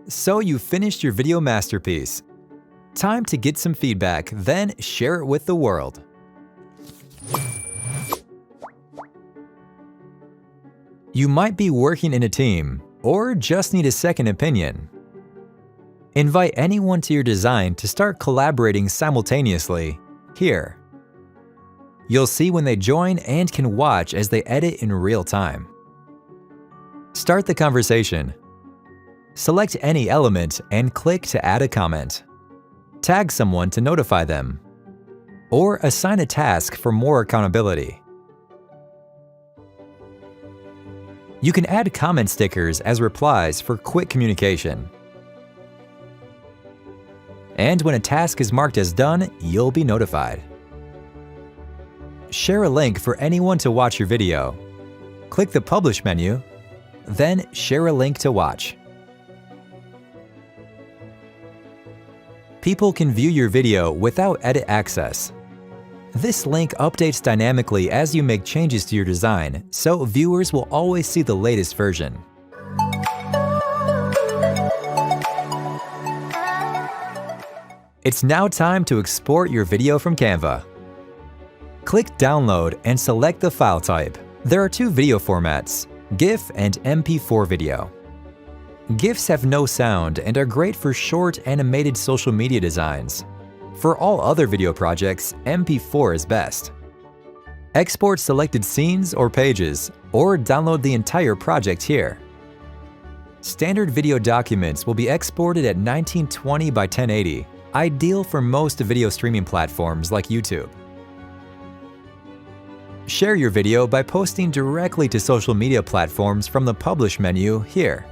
So you finished your video masterpiece. Time to get some feedback, then share it with the world. You might be working in a team or just need a second opinion. Invite anyone to your design to start collaborating simultaneously here. You'll see when they join and can watch as they edit in real time. Start the conversation. Select any element and click to add a comment. Tag someone to notify them, or assign a task for more accountability. You can add comment stickers as replies for quick communication. And when a task is marked as done, you'll be notified. Share a link for anyone to watch your video. Click the Publish menu, then share a link to watch. People can view your video without edit access. This link updates dynamically as you make changes to your design, so viewers will always see the latest version. It's now time to export your video from Canva. Click Download and select the file type. There are two video formats, GIF and MP4 video. GIFs have no sound and are great for short animated social media designs. For all other video projects, MP4 is best. Export selected scenes or pages, or download the entire project here. Standard video documents will be exported at 1920 by 1080, ideal for most video streaming platforms like YouTube. Share your video by posting directly to social media platforms from the Publish menu here.